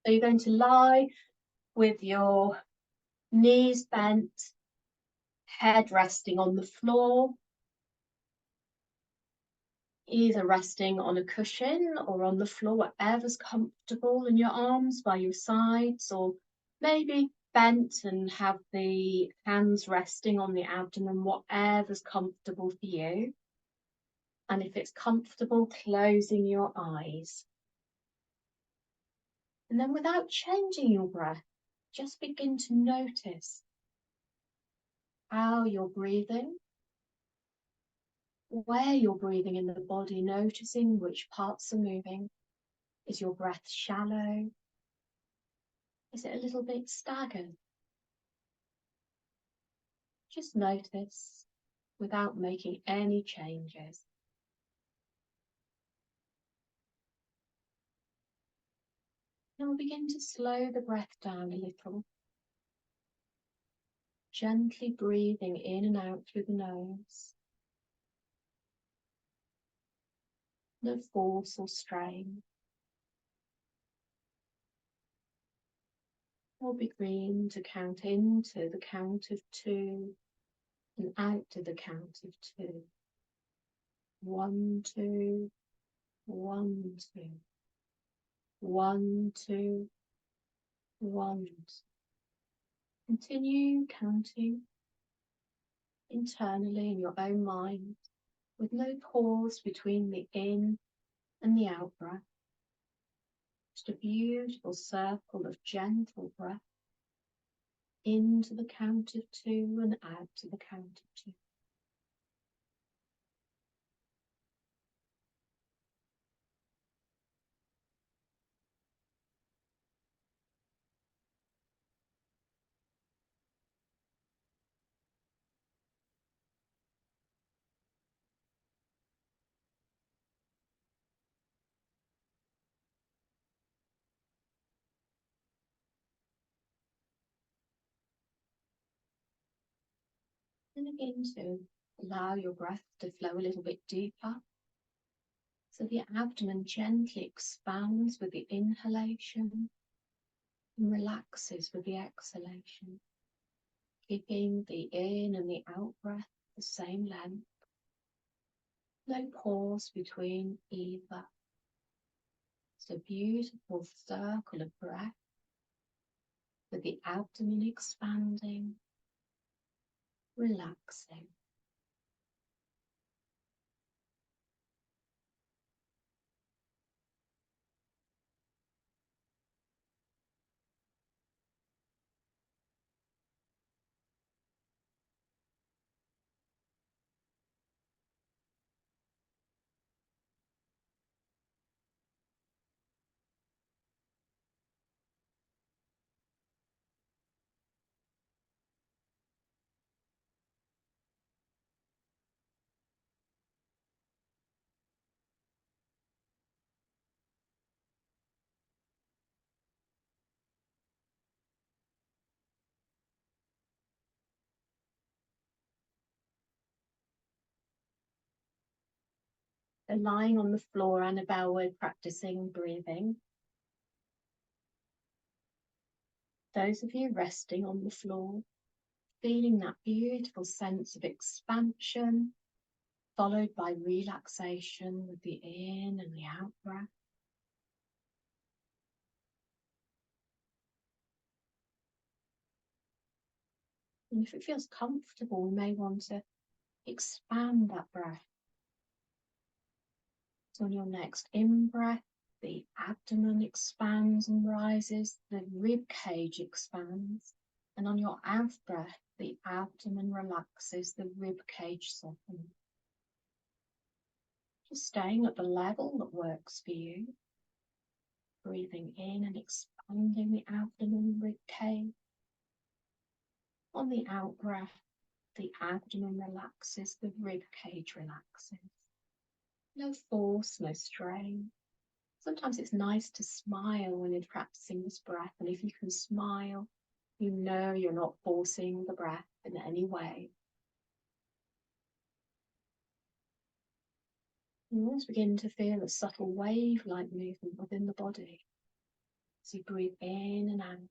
So you're going to lie with your knees bent, head resting on the floor, either resting on a cushion or on the floor, whatever's comfortable, and your arms by your sides, or maybe bent and have the hands resting on the abdomen, whatever's comfortable for you. And if it's comfortable, closing your eyes. And then without changing your breath, just begin to notice how you're breathing, where you're breathing in the body, noticing which parts are moving. Is your breath shallow? Is it a little bit staggered? Just notice without making any changes. And we'll begin to slow the breath down a little, gently breathing in and out through the nose. No force or strain. We'll begin to count into the count of 2 and out to the count of 2. 1, 2, 1, 2. 1, 2, 1, 2. Continue counting internally in your own mind, with no pause between the in and the out breath. Just a beautiful circle of gentle breath into the count of 2 and out to the count of 2. And begin to allow your breath to flow a little bit deeper. So the abdomen gently expands with the inhalation and relaxes with the exhalation, keeping the in and the out breath the same length. No pause between either. It's a beautiful circle of breath with the abdomen expanding, relaxing. So lying on the floor, Annabelle, we're practicing breathing. Those of you resting on the floor, feeling that beautiful sense of expansion, followed by relaxation with the in and the out breath. And if it feels comfortable, we may want to expand that breath. So on your next in-breath, the abdomen expands and rises, the rib cage expands. And on your out-breath, the abdomen relaxes, the rib cage softens. Just staying at the level that works for you. Breathing in and expanding the abdomen, rib cage. On the out-breath, the abdomen relaxes, the rib cage relaxes. No force, no strain. Sometimes it's nice to smile when you're practicing this breath, and if you can smile, you know you're not forcing the breath in any way. You always begin to feel a subtle wave-like movement within the body. So you breathe in and out,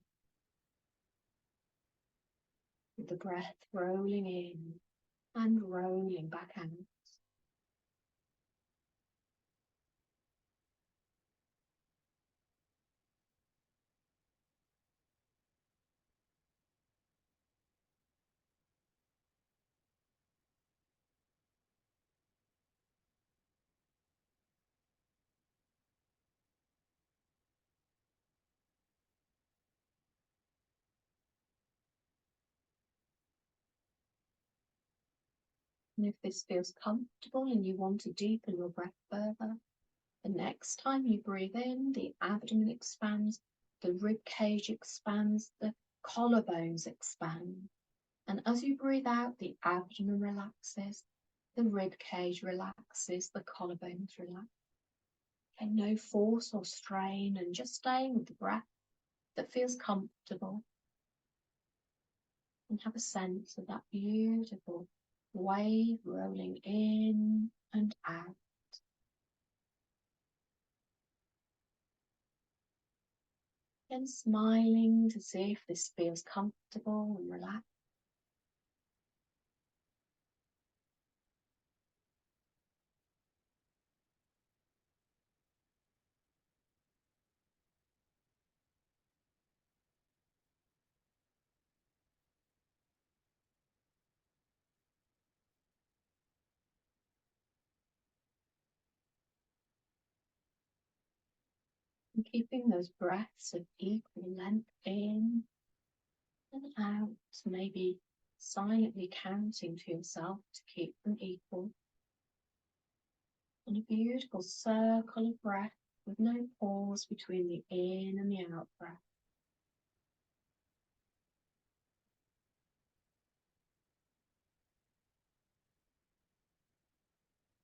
with the breath rolling in and rolling back out. And if this feels comfortable and you want to deepen your breath further, the next time you breathe in, the abdomen expands, the rib cage expands, the collarbones expand. And as you breathe out, the abdomen relaxes, the rib cage relaxes, the collarbones relax. Okay, no force or strain, and just staying with the breath that feels comfortable. And have a sense of that beautiful wave rolling in and out. And smiling to see if this feels comfortable and relaxed. And keeping those breaths of equal length in and out, maybe silently counting to yourself to keep them equal. And a beautiful circle of breath with no pause between the in and the out breath.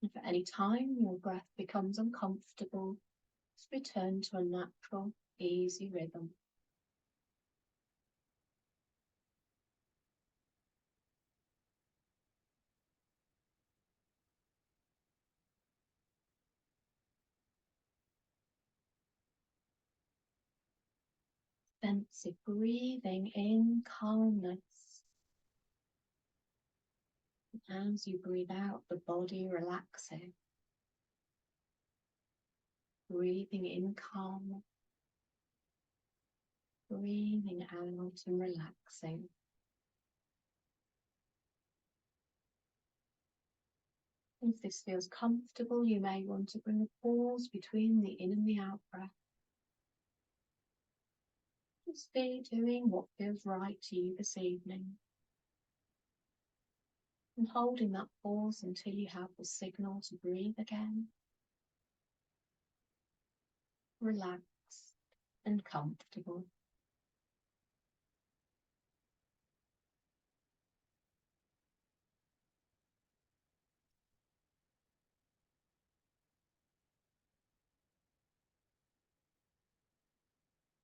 If at any time your breath becomes uncomfortable, just return to a natural, easy rhythm. Sense of breathing in calmness. As you breathe out, the body relaxing. Breathing in calm, breathing out and relaxing. If this feels comfortable, you may want to bring a pause between the in and the out breath. Just be doing what feels right to you this evening. And holding that pause until you have the signal to breathe again. Relaxed and comfortable.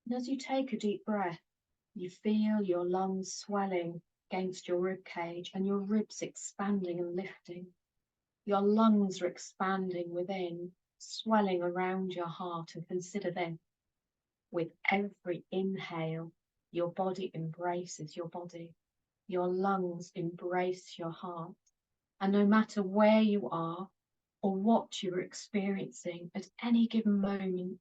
And as you take a deep breath, you feel your lungs swelling against your rib cage and your ribs expanding and lifting. Your lungs are expanding within, swelling around your heart. And consider this, with every inhale, your body embraces your body. Your lungs embrace your heart. And no matter where you are or what you're experiencing at any given moment,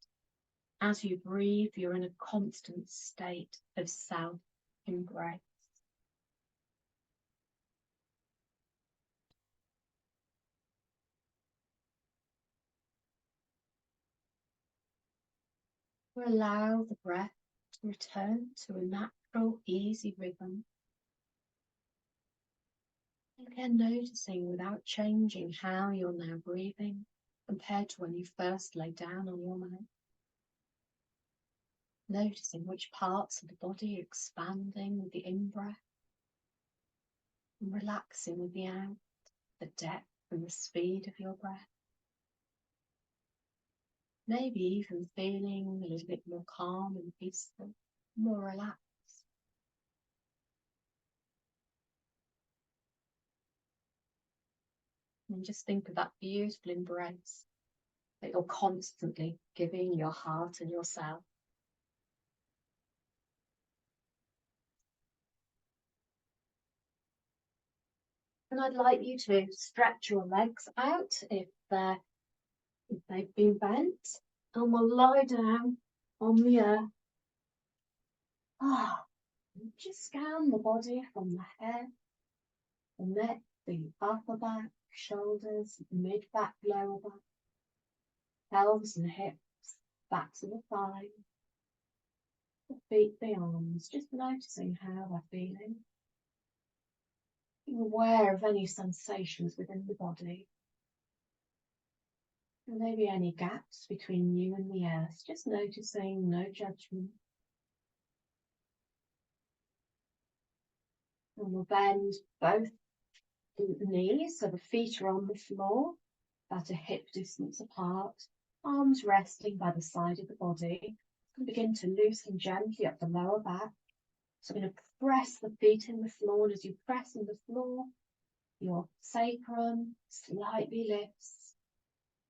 as you breathe, you're in a constant state of self-embrace. Allow the breath to return to a natural, easy rhythm. Again, noticing without changing how you're now breathing compared to when you first lay down on your mat. Noticing which parts of the body are expanding with the in-breath and relaxing with the out, the depth and the speed of your breath. Maybe even feeling a little bit more calm and peaceful, more relaxed. And just think of that beautiful embrace that you're constantly giving your heart and yourself. And I'd like you to stretch your legs out if they've been bent, and we'll lie down on the earth. Just scan the body from the head, the neck, the upper back, shoulders, mid-back, lower back, pelvis and hips, backs of the thigh, the feet, the arms, just noticing how they're feeling. Being aware of any sensations within the body. And maybe any gaps between you and the earth, just noticing, no judgment. And we'll bend both knees so the feet are on the floor, about a hip distance apart, arms resting by the side of the body. And begin to loosen gently up the lower back. So I'm going to press the feet in the floor, and as you press in the floor, your sacrum slightly lifts.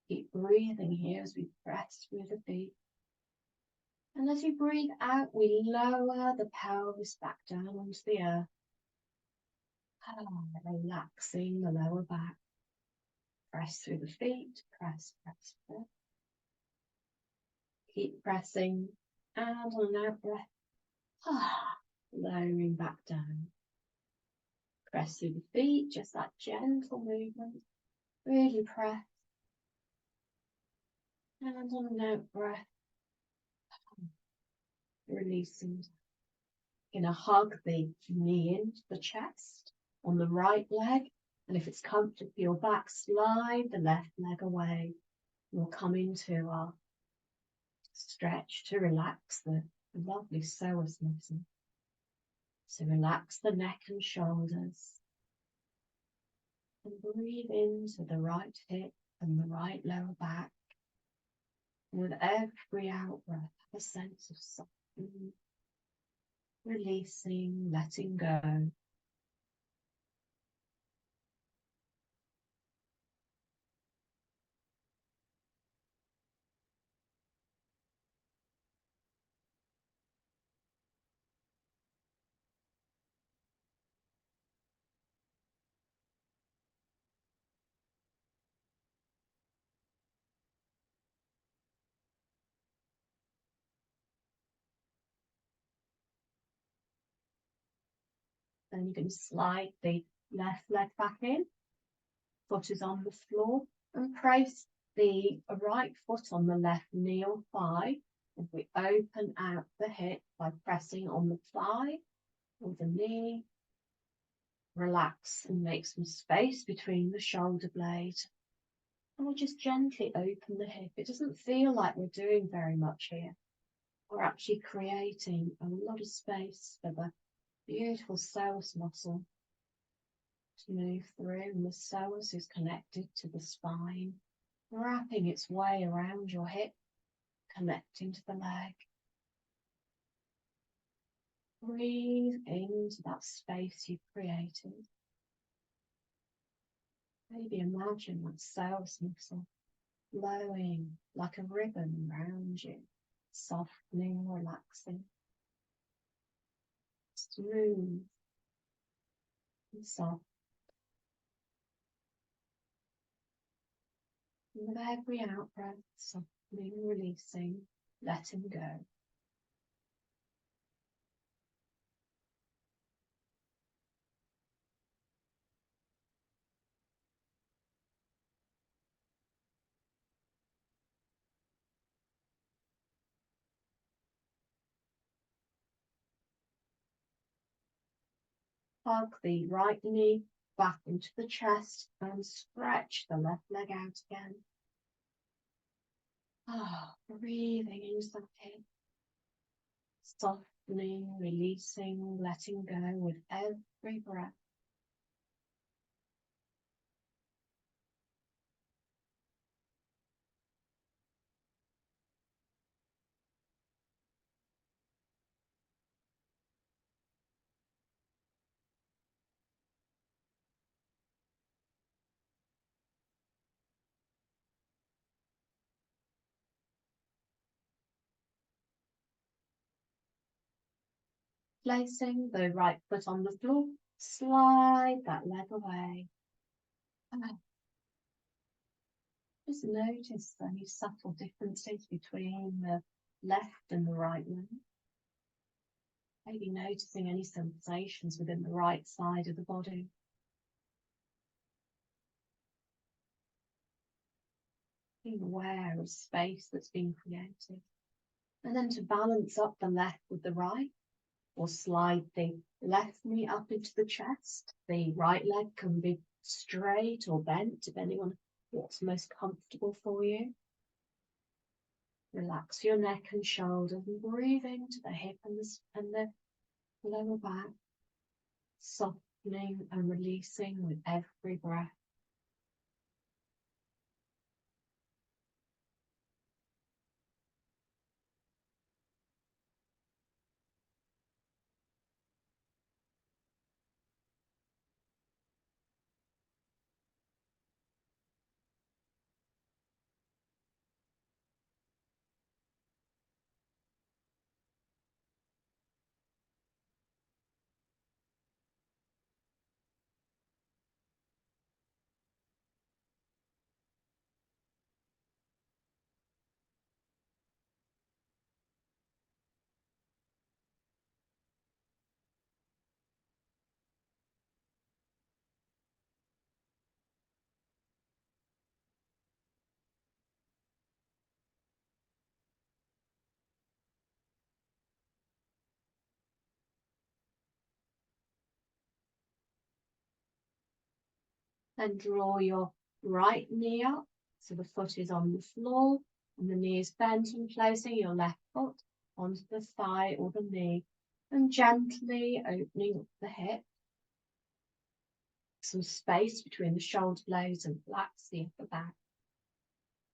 Keep breathing here as we press through the feet. And as you breathe out, we lower the pelvis back down onto the earth. Relaxing the lower back. Press through the feet, press, press, press. Keep pressing, and on an out breath, lowering back down. Press through the feet, just that gentle movement. Really press. And on an out breath, releasing. You're going to hug the knee into the chest on the right leg. And if it's comfortable for your back, slide the left leg away. We'll come into our stretch to relax the lovely psoas muscle. So relax the neck and shoulders. And breathe into the right hip and the right lower back. And with every out breath, have a sense of softening, releasing, letting go. Then you can slide the left leg back in, foot is on the floor, and place the right foot on the left knee or thigh. If we open out the hip by pressing on the thigh or the knee, relax and make some space between the shoulder blade. And we'll just gently open the hip. It doesn't feel like we're doing very much here. We're actually creating a lot of space for the beautiful psoas muscle to move through, and the psoas is connected to the spine, wrapping its way around your hip, connecting to the leg. Breathe into that space you've created. Maybe imagine that psoas muscle flowing like a ribbon around you, softening, relaxing, smooth and soft. And with every out breath, softening, releasing, letting go. Hug the right knee back into the chest and stretch the left leg out again. Breathing into that hip, softening, releasing, letting go with every breath. Placing the right foot on the floor, Slide that leg away. Just notice any subtle differences between the left and the right leg. Maybe noticing any sensations within the right side of the body. Being aware of space that's been created. And then to balance up the left with the right, or slide the left knee up into the chest. The right leg can be straight or bent, depending on what's most comfortable for you. Relax your neck and shoulders and breathe into the hip and the lower back, softening and releasing with every breath. Then draw your right knee up so the foot is on the floor and the knee is bent, and placing your left foot onto the thigh or the knee and gently opening up the hip. Some space between the shoulder blades and relax the upper back.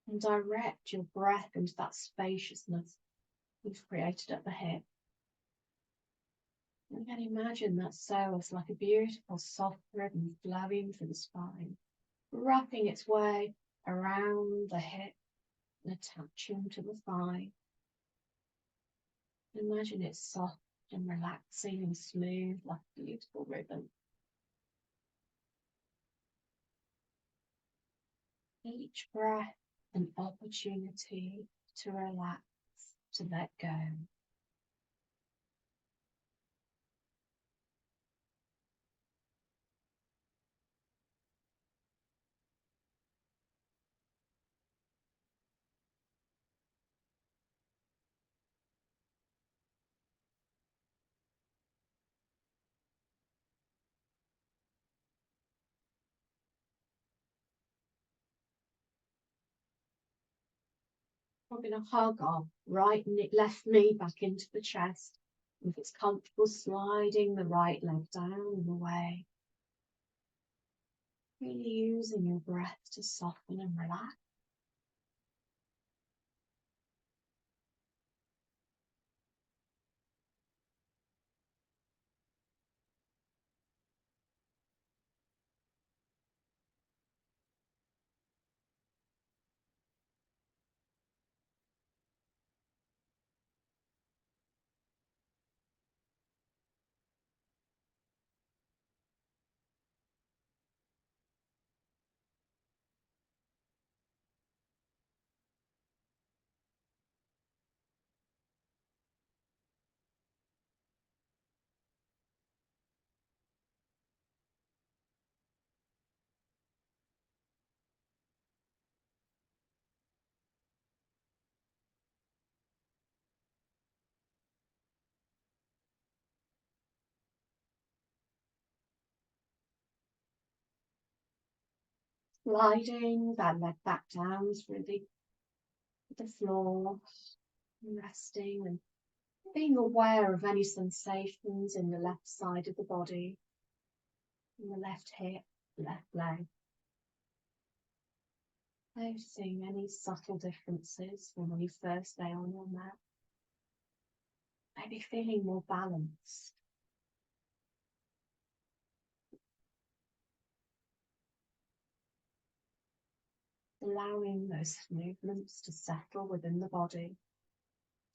And direct your breath into that spaciousness you've created at the hip. And again, imagine that soul as like a beautiful soft ribbon flowing through the spine, wrapping its way around the hip and attaching to the thigh. Imagine it soft and relaxing and smooth like a beautiful ribbon. Each breath an opportunity to relax, to let go. We're going to hug our left knee back into the chest. If it's comfortable, sliding the right leg down and away. Really using your breath to soften and relax. Sliding that leg back down through the floor, resting and being aware of any sensations in the left side of the body, in the left hip, left leg. Noticing any subtle differences from when you first lay on your mat. Maybe feeling more balanced. Allowing those movements to settle within the body.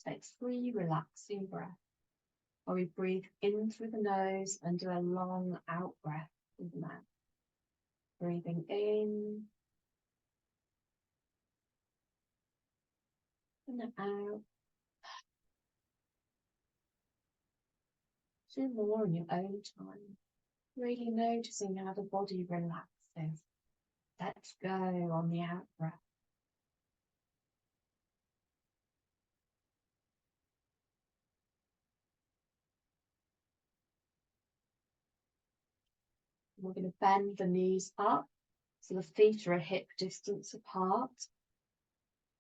Take 3 relaxing breaths. Or we breathe in through the nose and do a long out breath with the mouth. Breathing in and out. 2 more in your own time. Really noticing how the body relaxes. Let's go on the out breath. We're going to bend the knees up so the feet are a hip distance apart.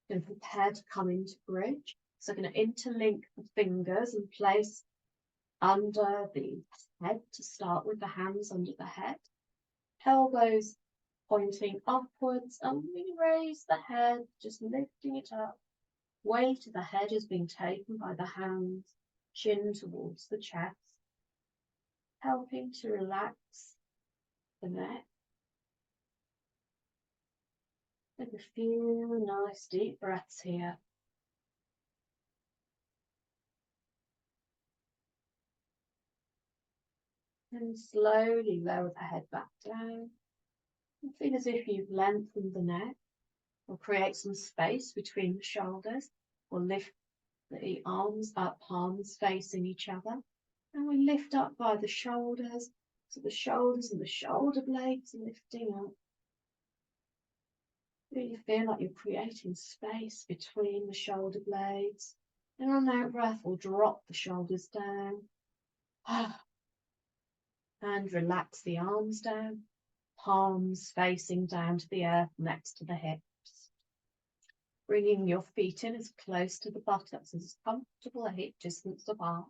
Going to prepare to come into bridge. So I'm going to interlink the fingers and place under the head to start with, the hands under the head. Elbows pointing upwards, and we raise the head, just lifting it up. Weight of the head is being taken by the hands, chin towards the chest, helping to relax the neck. Take a few nice deep breaths here. And slowly lower the head back down. And feel as if you've lengthened the neck, or create some space between the shoulders, or lift the arms up, palms facing each other. And we lift up by the shoulders, so the shoulders and the shoulder blades are lifting up. Really feel like you're creating space between the shoulder blades. And on that breath, we'll drop the shoulders down. And relax the arms down, palms facing down to the earth next to the hips. Bringing your feet in as close to the buttocks as comfortable a hip distance apart.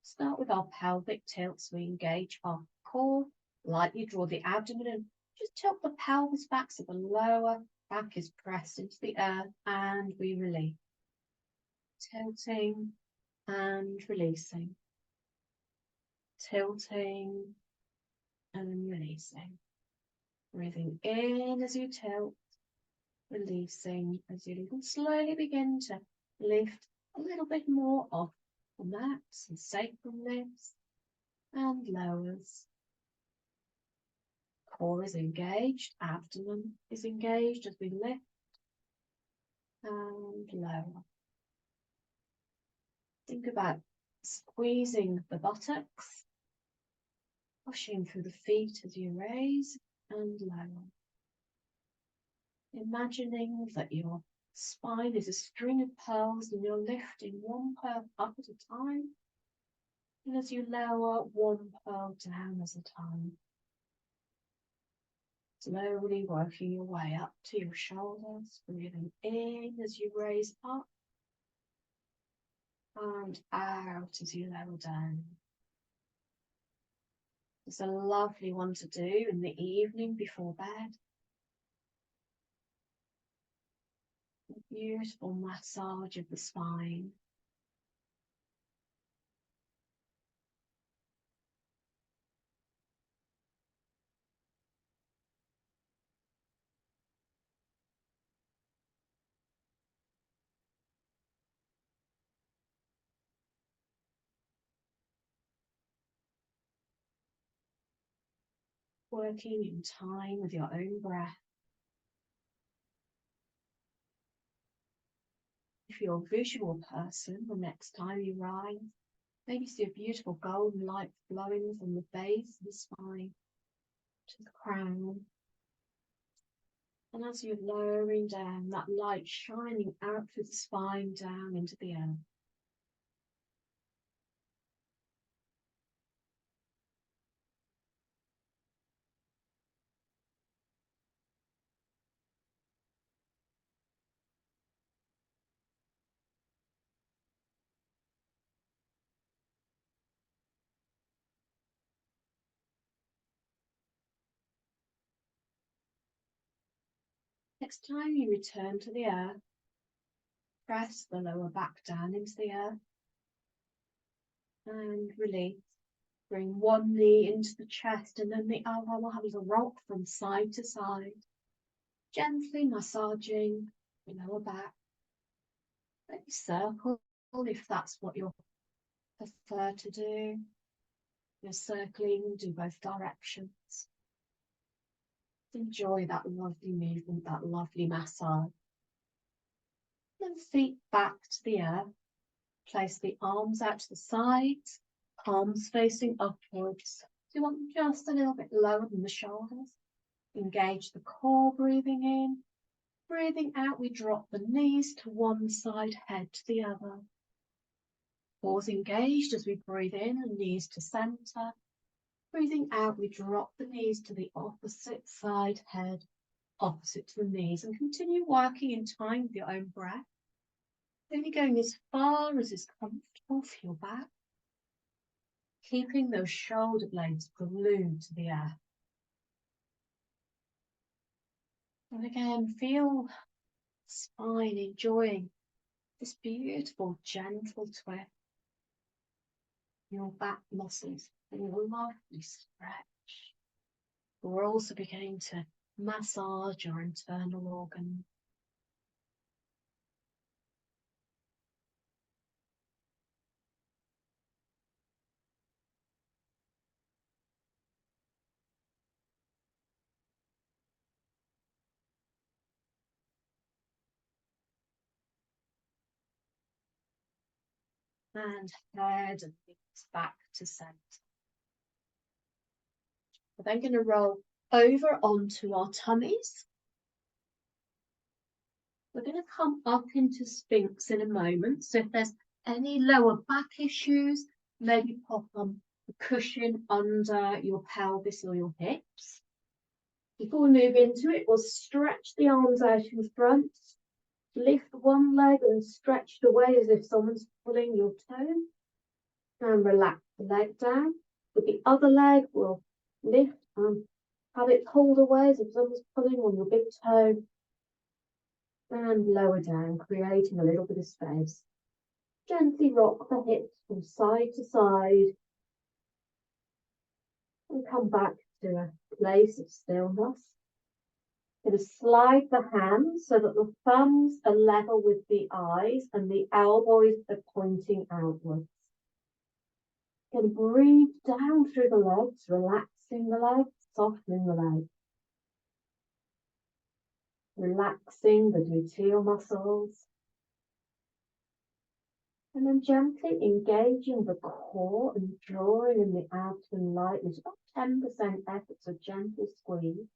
Start with our pelvic tilt, so we engage our core, lightly draw the abdomen and just tilt the pelvis back so the lower back is pressed into the earth, and we release. Tilting and releasing. Tilting and releasing. Breathing in as you tilt, releasing as you can slowly begin to lift a little bit more off the mats and sacrum lifts and lowers. Core is engaged, abdomen is engaged as we lift and lower. Think about squeezing the buttocks, pushing through the feet as you raise and lower. Imagining that your spine is a string of pearls and you're lifting one pearl up at a time. And as you lower, one pearl down at a time. Slowly working your way up to your shoulders, breathing in as you raise up and out as you lower down. It's a lovely one to do in the evening before bed. A beautiful massage of the spine. Working in time with your own breath. If you're a visual person, the next time you rise, maybe see a beautiful golden light flowing from the base of the spine to the crown. And as you're lowering down, that light shining out through the spine down into the earth. Next time you return to the earth, press the lower back down into the earth and release. Bring one knee into the chest and then the other will have a rock from side to side, gently massaging the lower back. Maybe circle if that's what you're prefer to do. You're circling, do both directions. Enjoy that lovely movement, that lovely massage. Then feet back to the earth. Place the arms out to the sides, palms facing upwards. So you want them just a little bit lower than the shoulders. Engage the core, breathing in. Breathing out, we drop the knees to one side, head to the other. Pause engaged as we breathe in, and knees to centre. Breathing out, we drop the knees to the opposite side, head opposite to the knees, and continue working in time with your own breath. Only going as far as is comfortable for your back. Keeping those shoulder blades glued to the earth. And again, feel the spine enjoying this beautiful, gentle twist. Your back muscles feel a lovely stretch. We're also beginning to massage your internal organs. And head and knees back to center. We're then going to roll over onto our tummies. We're going to come up into Sphinx in a moment. So if there's any lower back issues, maybe pop on the cushion under your pelvis or your hips. Before we move into it, we'll stretch the arms out in front. Lift one leg and stretch it away as if someone's pulling your toe. And relax the leg down. With the other leg, we'll lift and have it pulled away as if someone's pulling on your big toe. And lower down, creating a little bit of space. Gently rock the hips from side to side. And come back to a place of stillness. Going to slide the hands so that the thumbs are level with the eyes and the elbows are pointing outwards. Going to breathe down through the legs, relaxing the legs, softening the legs. Relaxing the gluteal muscles. And then gently engaging the core and drawing in the abdomen lightly. It's about 10% effort, so gentle squeeze.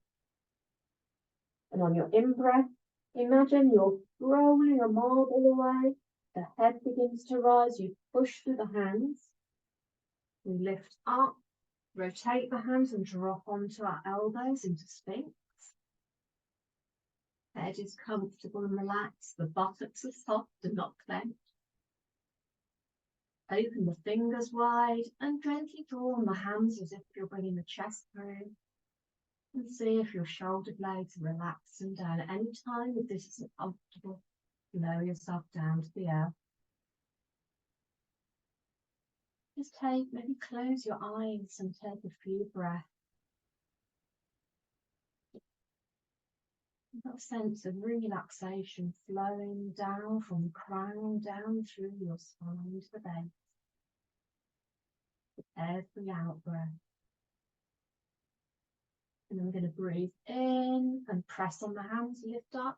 And on your in-breath, imagine you're rolling a marble away. The head begins to rise. You push through the hands. We lift up, rotate the hands and drop onto our elbows into Sphinx. Head is comfortable and relaxed. The buttocks are soft and not clenched. Open the fingers wide and gently draw on the hands as if you're bringing the chest through. And see if your shoulder blades are relaxing down. At any time, if this isn't comfortable, lower yourself down to the earth. Just maybe close your eyes and take a few breaths. That sense of relaxation flowing down from the crown down through your spine to the base. With every out breath. And then we're going to breathe in and press on the hands, lift up.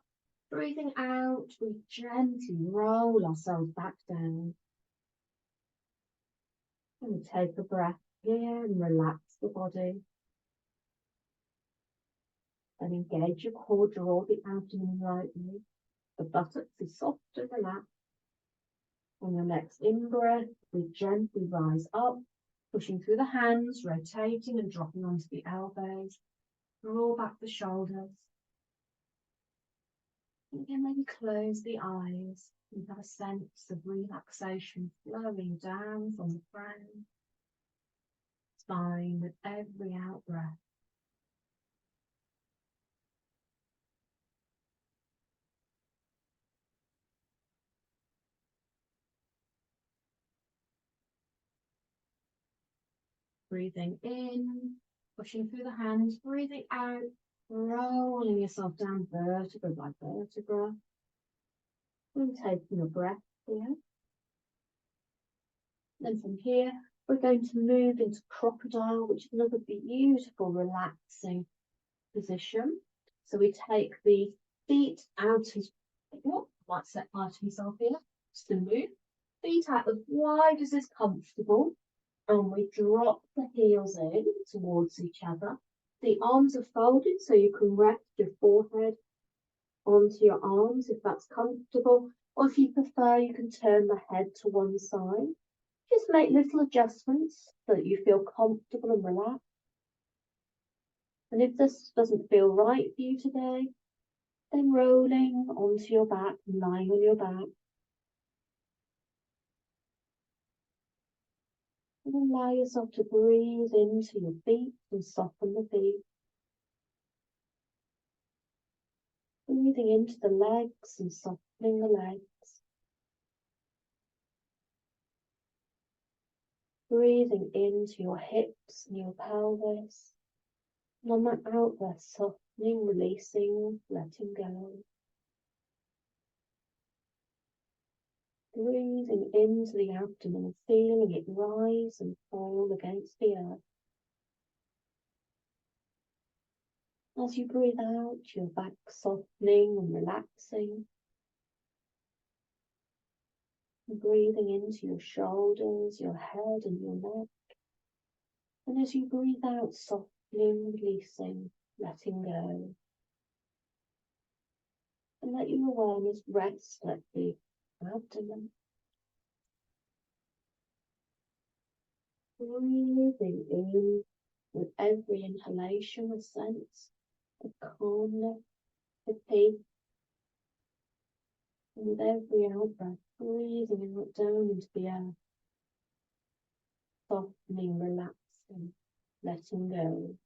Breathing out, we gently roll ourselves back down. And we take a breath here and relax the body. And engage your core, draw the abdomen lightly. The buttocks is soft and relaxed. On your next in-breath, we gently rise up, pushing through the hands, rotating and dropping onto the elbows. Draw back the shoulders. And again, maybe close the eyes and have a sense of relaxation flowing down from the crown, spine with every out breath. Breathing in, pushing through the hands, breathing out, rolling yourself down vertebra by vertebra. And taking a breath here. Then from here, we're going to move into crocodile, which is another beautiful, relaxing position. So we take the feet out as, oh, I might set fire to myself here, just to move. Feet out as wide as is comfortable, and we drop the heels in towards each other. The arms are folded so you can rest your forehead onto your arms if that's comfortable, or if you prefer, you can turn the head to one side. Just make little adjustments so that you feel comfortable and relaxed. And if this doesn't feel right for you today, then rolling onto your back, lying on your back. And allow yourself to breathe into your feet and soften the feet. Breathing into the legs and softening the legs. Breathing into your hips and your pelvis. And on that out there, softening, releasing, letting go. Breathing into the abdomen and feeling it rise and fall against the earth. As you breathe out, your back softening and relaxing. And breathing into your shoulders, your head and your neck. And as you breathe out, softening, releasing, letting go. And let your awareness rest at the abdomen. Breathing in with every inhalation, a sense of calmness, of peace. And with every out-breath, breathing out down into the earth, softening, relaxing, letting go.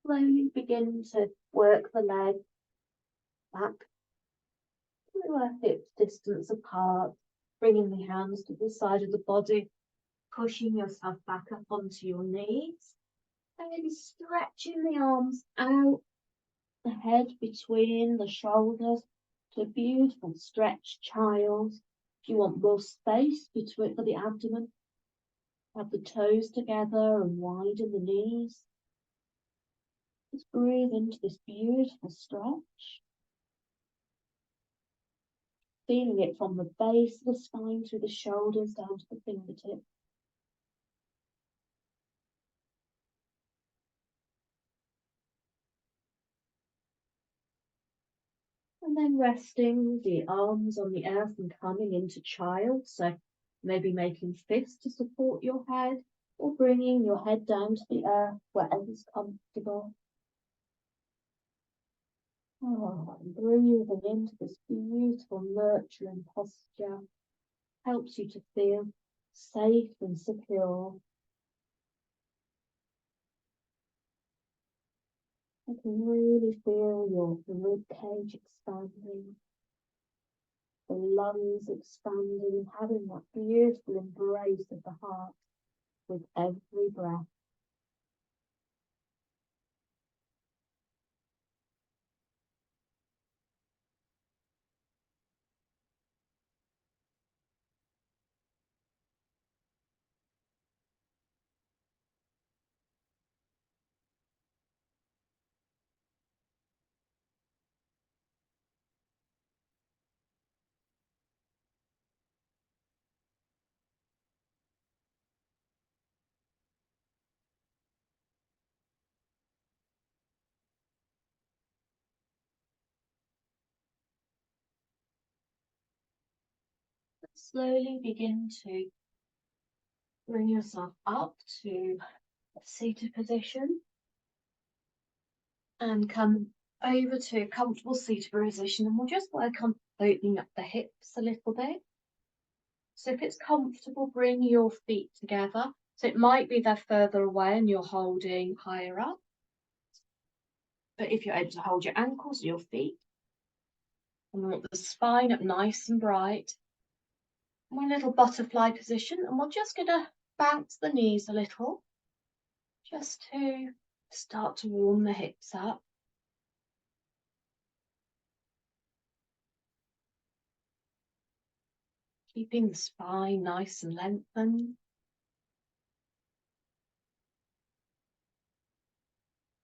Slowly begin to work the leg back to a hip distance apart, bringing the hands to the side of the body, pushing yourself back up onto your knees, and maybe stretching the arms out, the head between the shoulders to a beautiful stretched child. If you want more space between for the abdomen, have the toes together and widen the knees. Just breathe into this beautiful stretch. Feeling it from the base of the spine through the shoulders down to the fingertips. And then resting the arms on the earth and coming into child. So maybe making fists to support your head or bringing your head down to the earth wherever's comfortable. Oh, and breathing into this beautiful nurturing posture helps you to feel safe and secure. You can really feel your rib cage expanding, the lungs expanding, and having that beautiful embrace of the heart with every breath. slowly begin to bring yourself up to a seated position and come over to a comfortable seated position, and we'll just work on opening up the hips a little bit. So if it's comfortable, bring your feet together. So it might be they're further away and you're holding higher up. But if you're able to hold your ankles and your feet, and we want the spine up nice and bright. We're in a little butterfly position, and we're just going to bounce the knees a little, just to start to warm the hips up. Keeping the spine nice and lengthened.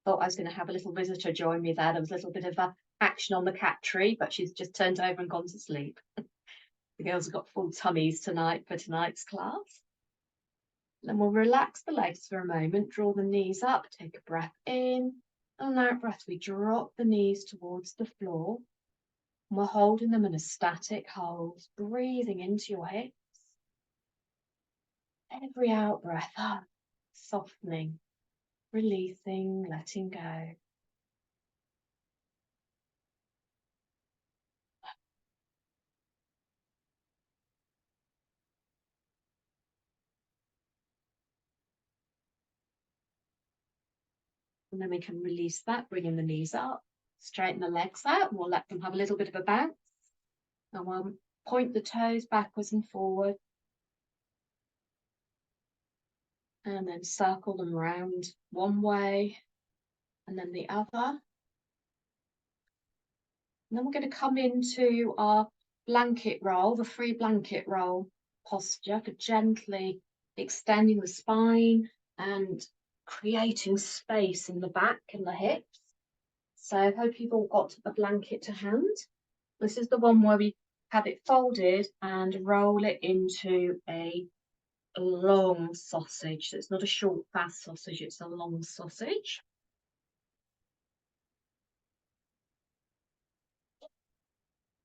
Thought I was going to have a little visitor join me there. There was a little bit of action on the cat tree, but she's just turned over and gone to sleep. The girls have got full tummies tonight for tonight's class. Then we'll relax the legs for a moment, draw the knees up, take a breath in, and out breath we drop the knees towards the floor. And we're holding them in a static hold, breathing into your hips. Every out breath, softening, releasing, letting go. And then we can release that, bringing the knees up, straighten the legs out, and we'll let them have a little bit of a bounce. And we'll point the toes backwards and forward. And then circle them round one way and then the other. And then we're going to come into our blanket roll, the free blanket roll posture, for gently extending the spine and creating space in the back and the hips. So I hope you've all got a blanket to hand. This is the one where we have it folded and roll it into a long sausage. So it's not a short, fast sausage, it's a long sausage.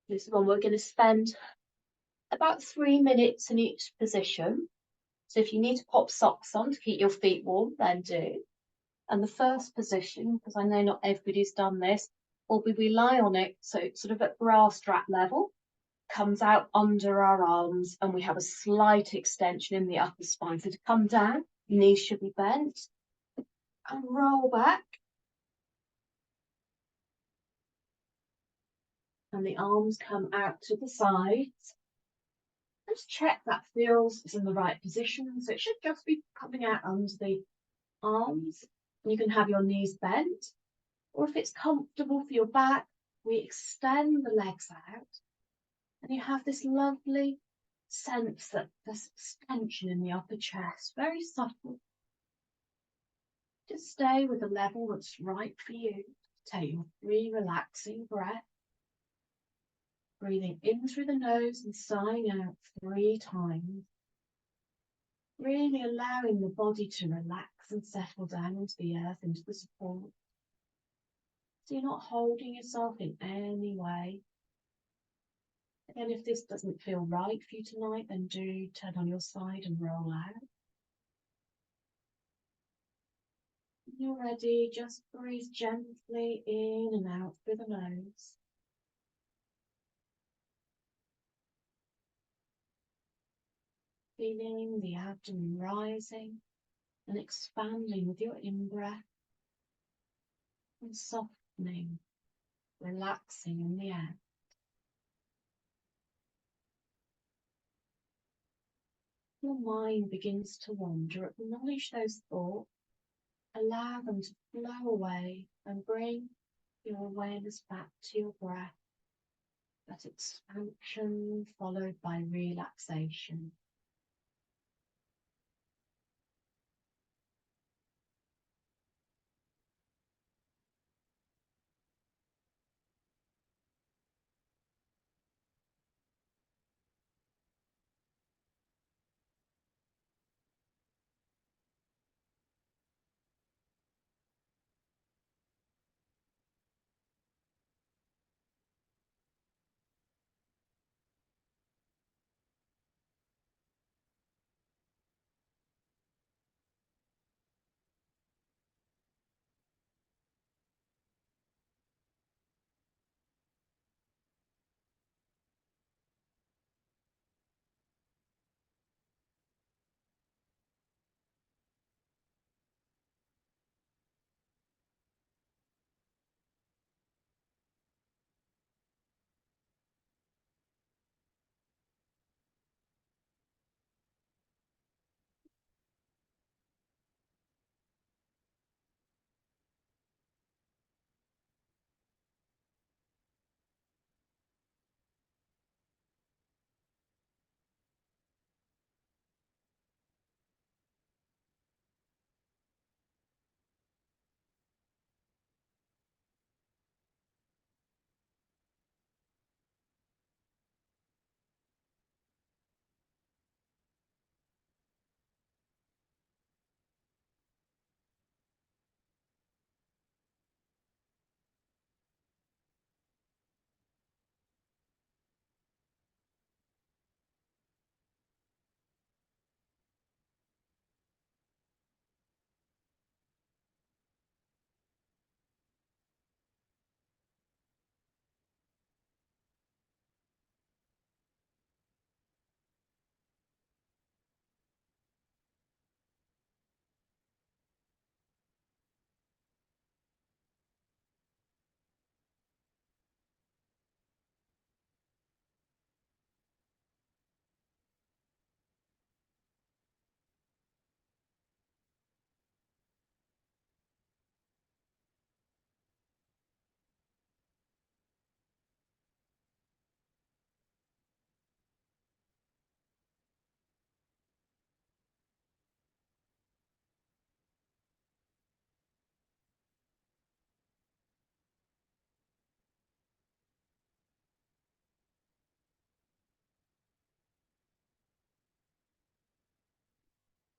This one we're going to spend about 3 minutes in each position. So if you need to pop socks on to keep your feet warm, then do. And the first position, because I know not everybody's done this, will be we lie on it, so it's sort of at bra strap level, comes out under our arms, and we have a slight extension in the upper spine. So to come down, knees should be bent, and roll back. And the arms come out to the sides. Just check that feels it's in the right position. So it should just be coming out under the arms. You can have your knees bent, or if it's comfortable for your back, we extend the legs out, and you have this lovely sense that there's extension in the upper chest, very subtle. Just stay with the level that's right for you. Take your 3 relaxing breaths, breathing in through the nose and sighing out 3 times. Really allowing the body to relax and settle down into the earth, into the support. So you're not holding yourself in any way. And if this doesn't feel right for you tonight, then do turn on your side and roll out. When you're ready, just breathe gently in and out through the nose. Feeling the abdomen rising and expanding with your in-breath, and softening, relaxing in the out. Your mind begins to wander, acknowledge those thoughts, allow them to flow away, and bring your awareness back to your breath. That expansion followed by relaxation.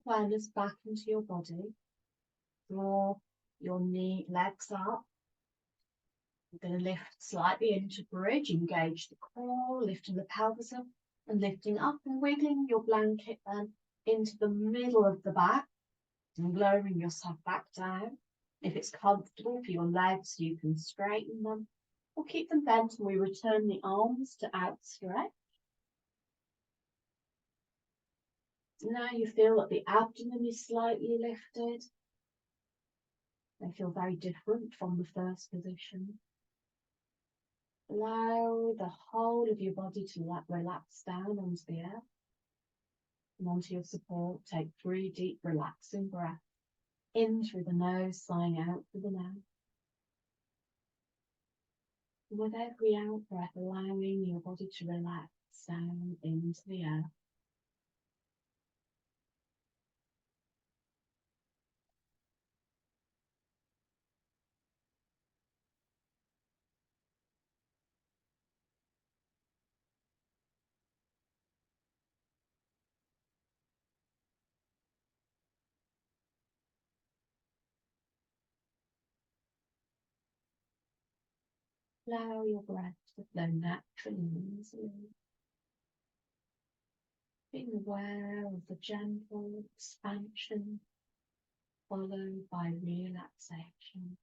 Awareness back into your body. Draw your legs up. You're going to lift slightly into bridge, engage the core, lifting the pelvis up and lifting up and wiggling your blanket then into the middle of the back and lowering yourself back down. If it's comfortable for your legs, you can straighten them or keep them bent, and we return the arms to outstretch. Now you feel that the abdomen is slightly lifted. They feel very different from the first position. Allow the whole of your body to relax down onto the earth and onto your support. Take 3 deep, relaxing breaths. In through the nose, sighing out through the mouth. And with every out breath, allowing your body to relax down into the earth. Allow your breath to flow naturally and easily. Being aware of the gentle expansion followed by relaxation.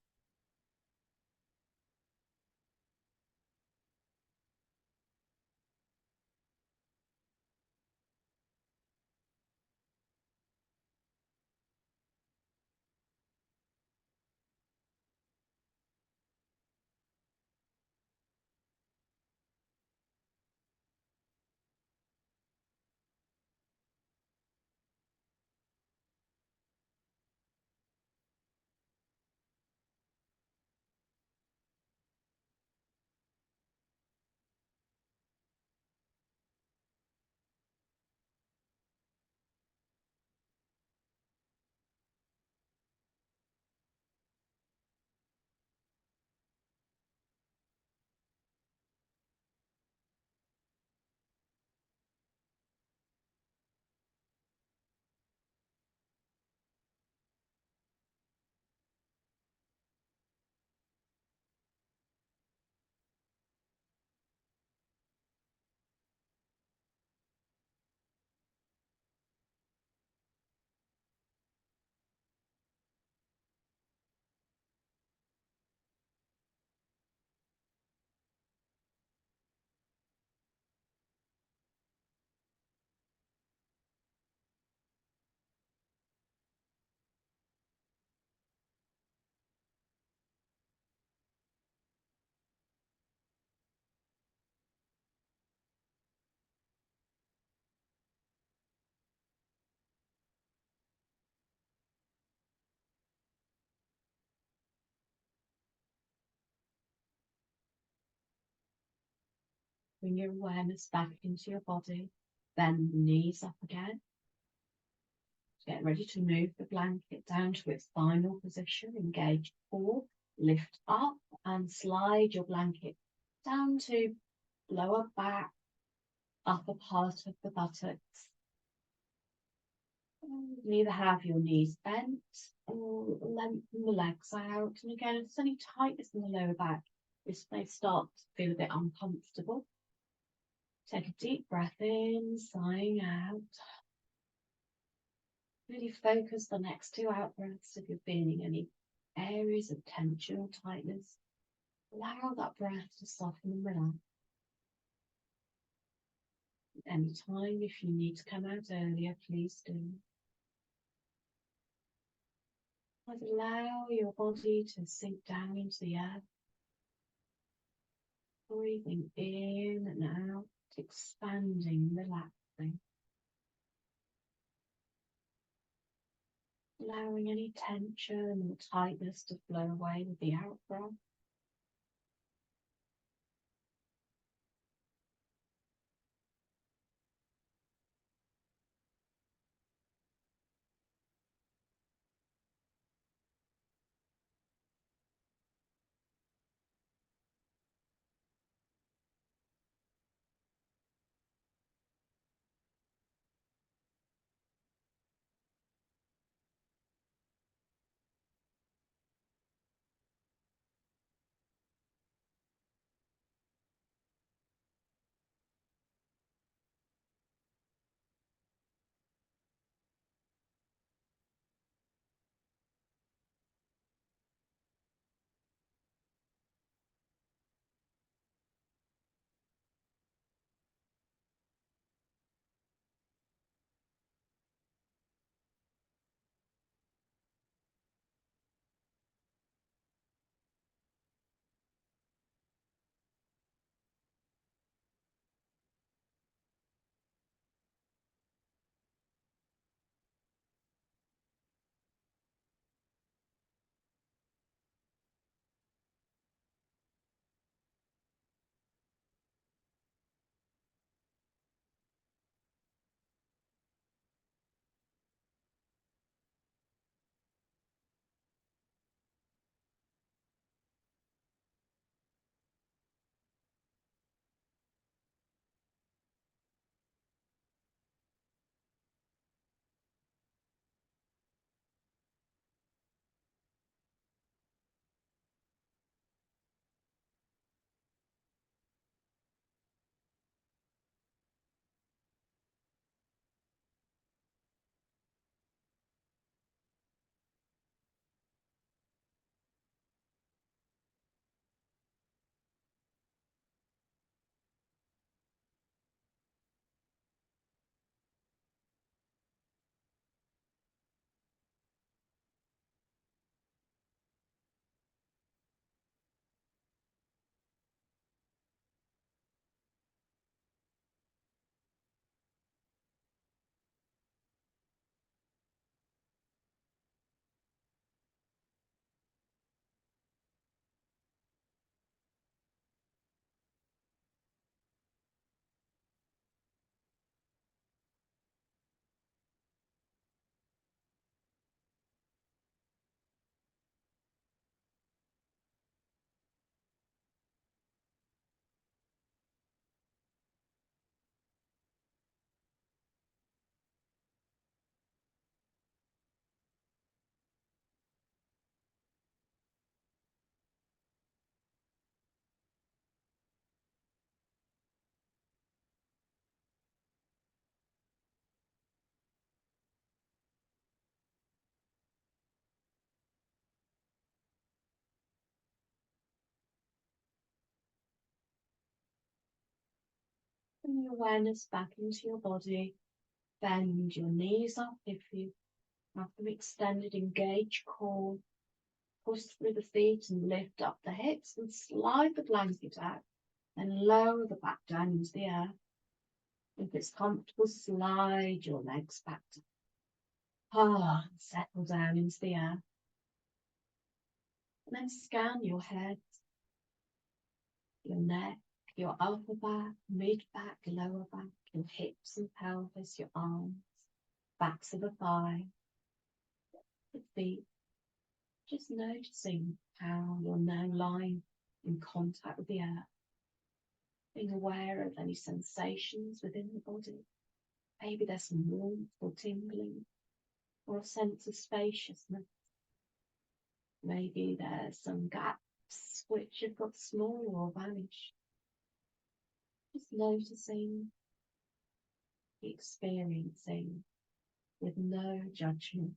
Bring your awareness back into your body. Bend the knees up again. Get ready to move the blanket down to its final position. Engage core, lift up and slide your blanket down to lower back, upper part of the buttocks. You can either have your knees bent or lengthen the legs out. And again, if there's any tightness in the lower back, this may start to feel a bit uncomfortable. Take a deep breath in, sighing out. Really focus the next 2 out breaths if you're feeling any areas of tension or tightness. Allow that breath to soften and relax. Any time if you need to come out earlier, please do. Allow your body to sink down into the earth. Breathing in and out, expanding, relaxing. Allowing any tension or tightness to flow away with the out breath. Bring your awareness back into your body. Bend your knees up if you have them extended, engage core. Push through the feet and lift up the hips and slide the blanket out. Then lower the back down into the earth. If it's comfortable, slide your legs back down. And settle down into the earth. And then scan your head, your neck, your upper back, mid back, lower back, your hips and pelvis, your arms, backs of the thigh, the feet. Just noticing how you're now lying in contact with the earth. Being aware of any sensations within the body. Maybe there's some warmth or tingling, or a sense of spaciousness. Maybe there's some gaps which have got smaller or vanished. Just noticing, experiencing with no judgment.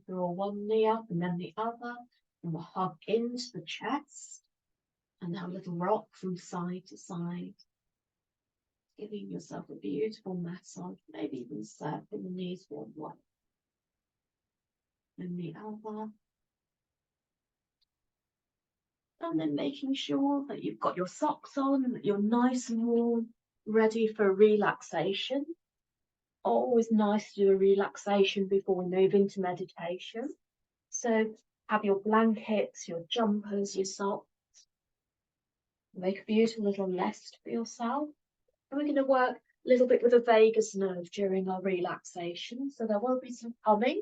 Draw one knee up and then the other, and we'll hug into the chest, and now a little rock from side to side, giving yourself a beautiful massage, maybe even circling the knees one way, and the other. And then making sure that you've got your socks on and that you're nice and warm, ready for relaxation. Always nice to do a relaxation before we move into meditation. So have your blankets, your jumpers, your socks. Make a beautiful little nest for yourself. And we're going to work a little bit with the vagus nerve during our relaxation. So there will be some humming.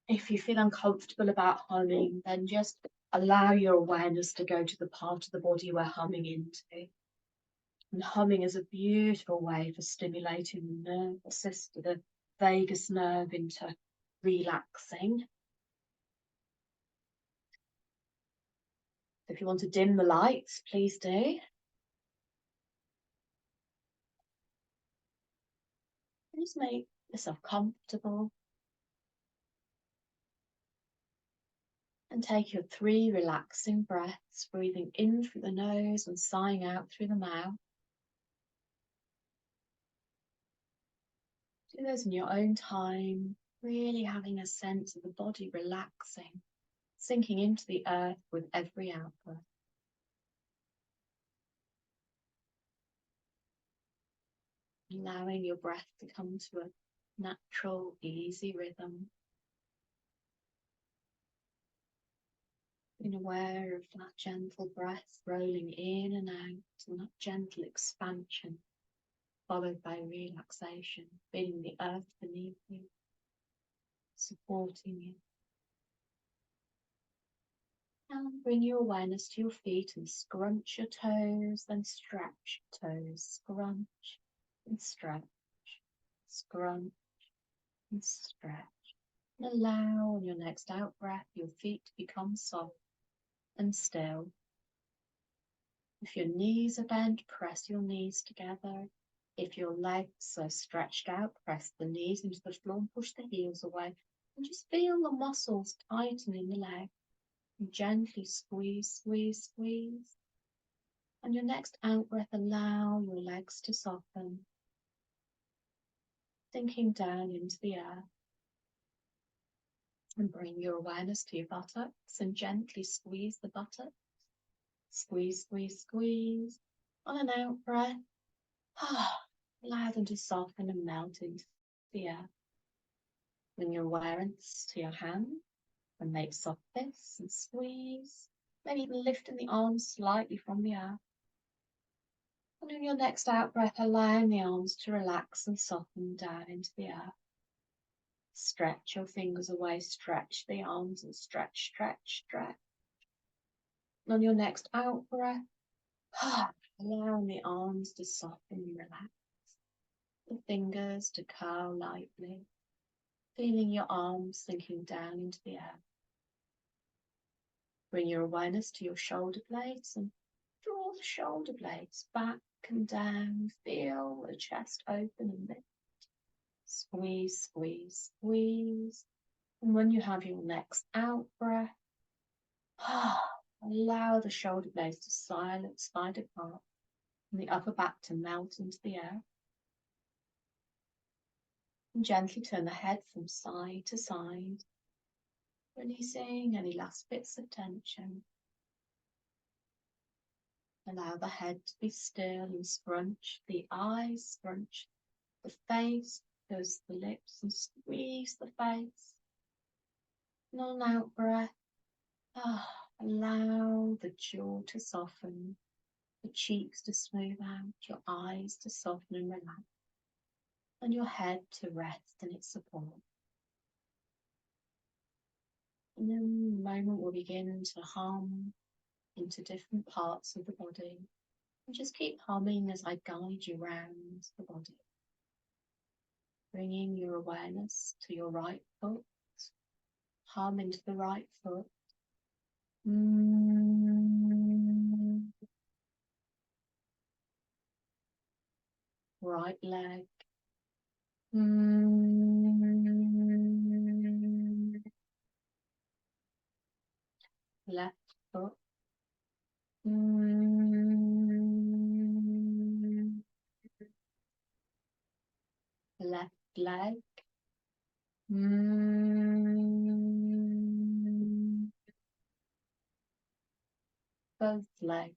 If you feel uncomfortable about humming, then just allow your awareness to go to the part of the body we're humming into. And humming is a beautiful way for stimulating the nervous system, the vagus nerve, into relaxing. If you want to dim the lights, please do. Just make yourself comfortable. And take your 3 relaxing breaths, breathing in through the nose and sighing out through the mouth. Do those in your own time, really having a sense of the body relaxing, sinking into the earth with every out-breath. Allowing your breath to come to a natural, easy rhythm. Being aware of that gentle breath rolling in and out, and that gentle expansion, followed by relaxation, feeling the earth beneath you, supporting you. And bring your awareness to your feet and scrunch your toes, then stretch your toes, scrunch and stretch, scrunch and stretch. And allow on your next out breath your feet to become soft and still. If your knees are bent, press your knees together. If your legs are stretched out, press the knees into the floor and push the heels away. And just feel the muscles tighten in the leg. And gently squeeze, squeeze, squeeze. On your next out breath, allow your legs to soften, sinking down into the earth. And bring your awareness to your buttocks and gently squeeze the buttocks. Squeeze, squeeze, squeeze. On an out breath, allow them to soften and melt into the earth. Bring your awareness to your hand and make soft fists and squeeze. Maybe even lifting the arms slightly from the earth. And on your next out breath, allowing the arms to relax and soften down into the earth. Stretch your fingers away, stretch the arms and stretch, stretch, stretch. And on your next out breath, allowing the arms to soften and relax. The fingers to curl lightly, feeling your arms sinking down into the earth. Bring your awareness to your shoulder blades and draw the shoulder blades back and down. Feel the chest open and lift. Squeeze, squeeze, squeeze. And when you have your next out breath, allow the shoulder blades to slide apart and the upper back to melt into the air. And gently turn the head from side to side, releasing any last bits of tension. Allow the head to be still and scrunch the eyes, scrunch the face, close the lips and squeeze the face. And on an out breath, allow the jaw to soften, the cheeks to smooth out, your eyes to soften and relax, and your head to rest in its support. And then in a moment we'll begin to hum into different parts of the body. And just keep humming as I guide you around the body. Bringing your awareness to your right foot. Hum into the right foot. Right leg. Left foot. Left leg. Both legs.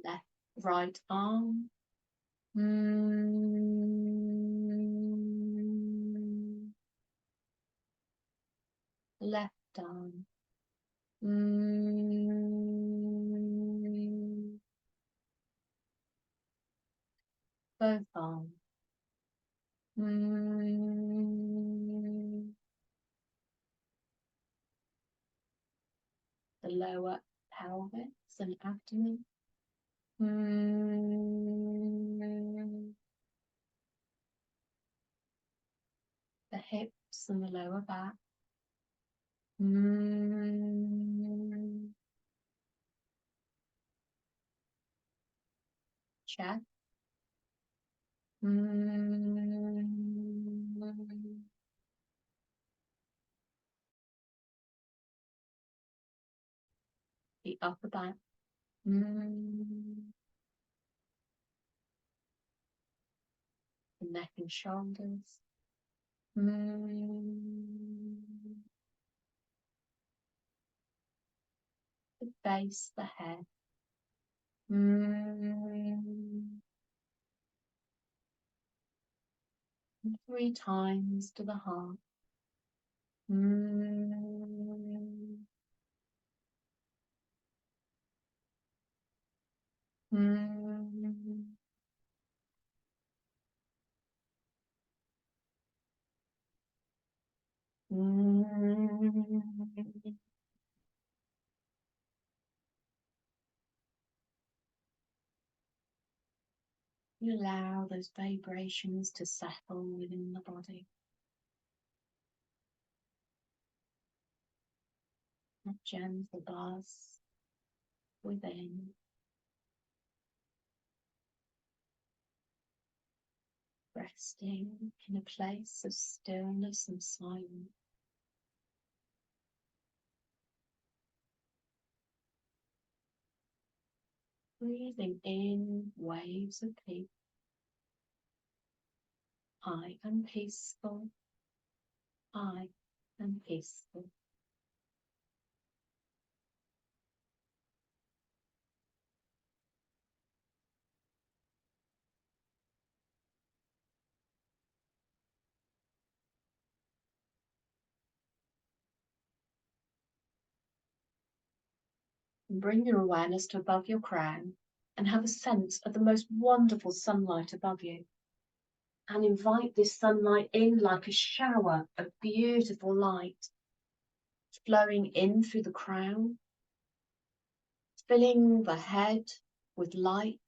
Left, right arm. Left arm. Both arms. The lower pelvis and abdomen. The hips and the lower back. Chest. The upper back. The neck and shoulders. The base, the head. 3 times to the heart. You allow those vibrations to settle within the body. A gentle buzz within. Resting in a place of stillness and silence. Breathing in waves of peace. I am peaceful. I am peaceful. And bring your awareness to above your crown and have a sense of the most wonderful sunlight above you. And invite this sunlight in like a shower of beautiful light, flowing in through the crown, filling the head with light,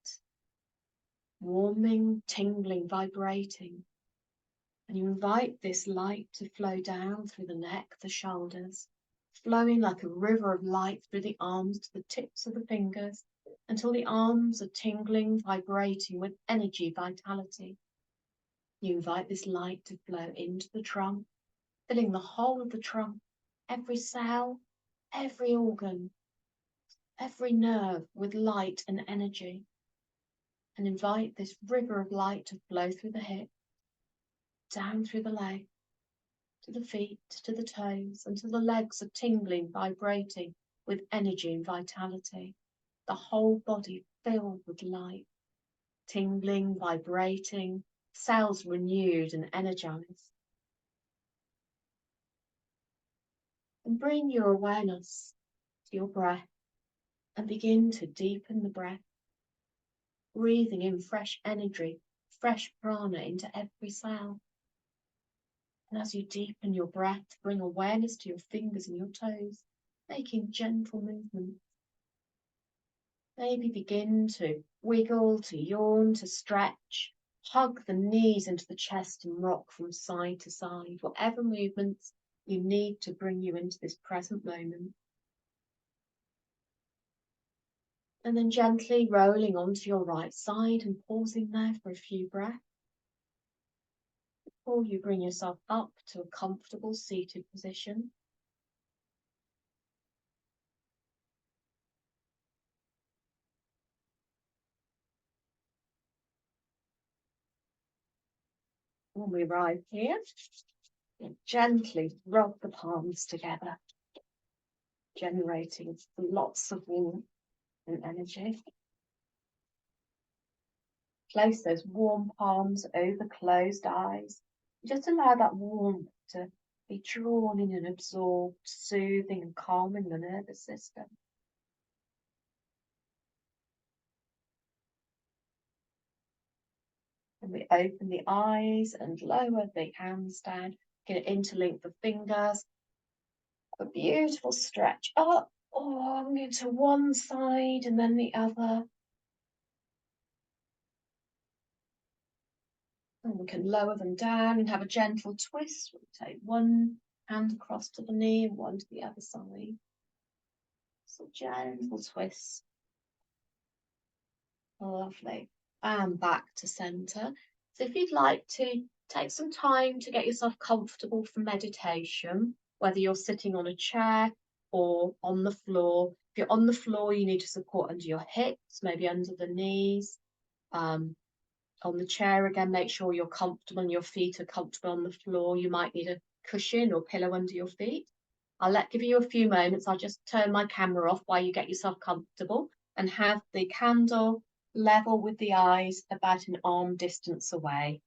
warming, tingling, vibrating. And you invite this light to flow down through the neck, the shoulders, flowing like a river of light through the arms to the tips of the fingers until the arms are tingling, vibrating with energy, vitality. You invite this light to flow into the trunk, filling the whole of the trunk, every cell, every organ, every nerve with light and energy. And invite this river of light to flow through the hip, down through the leg, to the feet, to the toes, until the legs are tingling, vibrating with energy and vitality. The whole body filled with light, tingling, vibrating, cells renewed and energized. And bring your awareness to your breath and begin to deepen the breath, breathing in fresh energy, fresh prana into every cell. And as you deepen your breath, bring awareness to your fingers and your toes, making gentle movements. Maybe begin to wiggle, to yawn, to stretch. Hug the knees into the chest and rock from side to side, whatever movements you need to bring you into this present moment. And then gently rolling onto your right side and pausing there for a few breaths. Before you bring yourself up to a comfortable seated position. When we arrive here, gently rub the palms together, generating lots of warmth and energy. Place those warm palms over closed eyes. Just allow that warmth to be drawn in and absorbed, soothing and calming the nervous system. And we open the eyes and lower the hands down. Can interlink the fingers. A beautiful stretch up, into one side and then the other. And we can lower them down and have a gentle twist. We'll take one hand across to the knee and one to the other side. So gentle twist. Lovely. And back to center. So if you'd like to take some time to get yourself comfortable for meditation, whether you're sitting on a chair or on the floor. If you're on the floor, you need to support under your hips, maybe under the knees. On the chair again, make sure you're comfortable and your feet are comfortable on the floor. You might need a cushion or pillow under your feet. Give you a few moments. I'll just turn my camera off while you get yourself comfortable and have the candle level with the eyes about an arm distance away.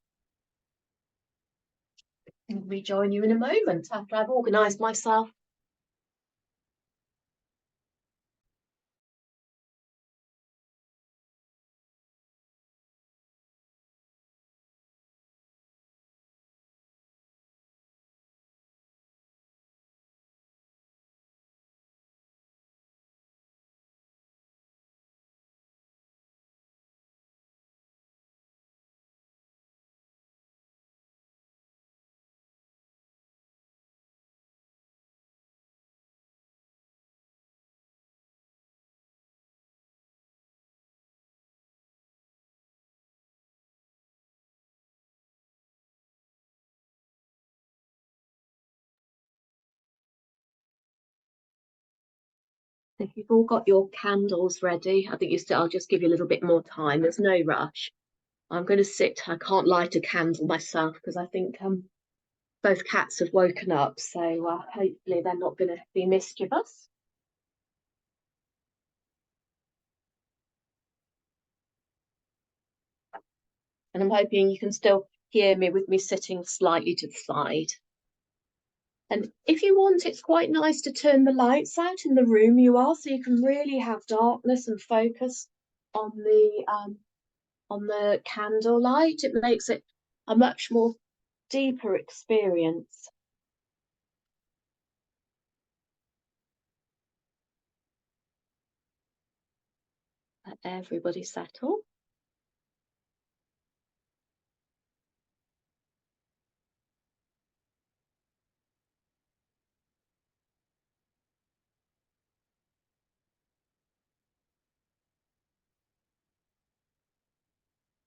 I'll rejoin you in a moment after I've organised myself. If you've all got your candles ready, I think I'll just give you a little bit more time. There's no rush. I'm going to sit. I can't light a candle myself because I think both cats have woken up. So hopefully they're not going to be mischievous. And I'm hoping you can still hear me with me sitting slightly to the side. And if you want, it's quite nice to turn the lights out in the room you are, so you can really have darkness and focus on the candle light. It makes it a much more deeper experience. Let everybody settle.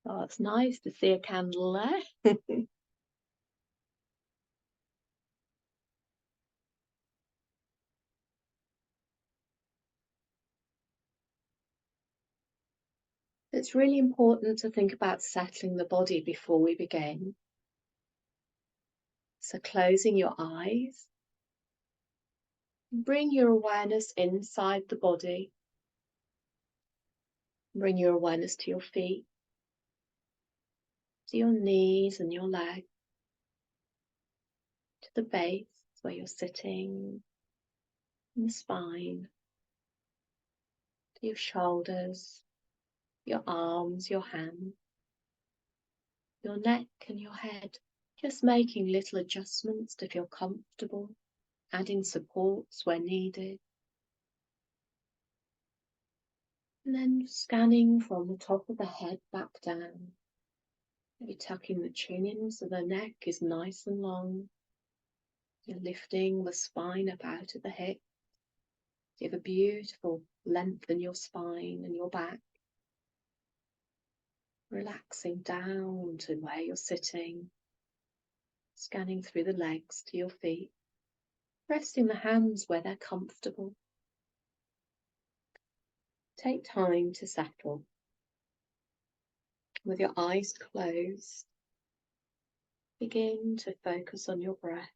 Oh, it's nice to see a candle there. It's really important to think about settling the body before we begin. So closing your eyes, bring your awareness inside the body. Bring your awareness to your feet, to your knees and your legs, to the base where you're sitting, and the spine, to your shoulders, your arms, your hands, your neck and your head. Just making little adjustments to feel comfortable, adding supports where needed. And then scanning from the top of the head back down. Maybe tucking the chin in so the neck is nice and long. You're lifting the spine up out of the hip. You have a beautiful length in your spine and your back. Relaxing down to where you're sitting. Scanning through the legs to your feet. Resting the hands where they're comfortable. Take time to settle. With your eyes closed, begin to focus on your breath.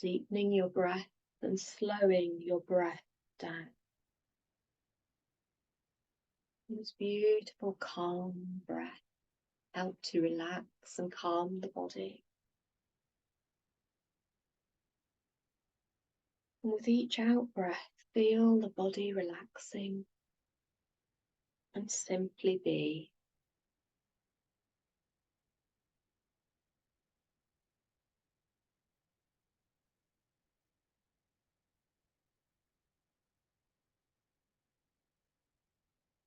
Deepening your breath and slowing your breath down. This beautiful calm breath help to relax and calm the body. And with each out breath, feel the body relaxing and simply be.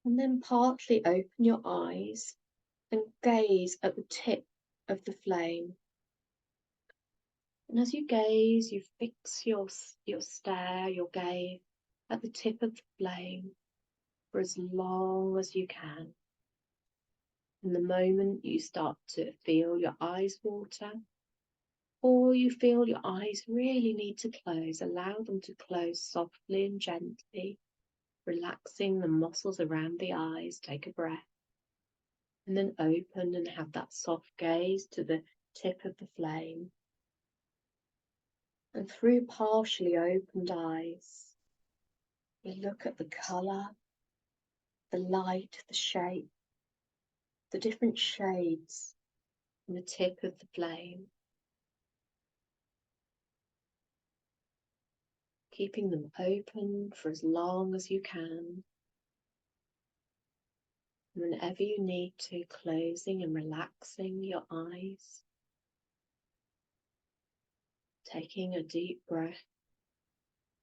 And then partly open your eyes and gaze at the tip of the flame. And as you gaze, you fix your stare, your gaze at the tip of the flame for as long as you can. And the moment you start to feel your eyes water, or you feel your eyes really need to close, allow them to close softly and gently, relaxing the muscles around the eyes. Take a breath. And then open and have that soft gaze to the tip of the flame. And through partially opened eyes, you look at the colour, the light, the shape, the different shades on the tip of the flame. Keeping them open for as long as you can. Whenever you need to, closing and relaxing your eyes. Taking a deep breath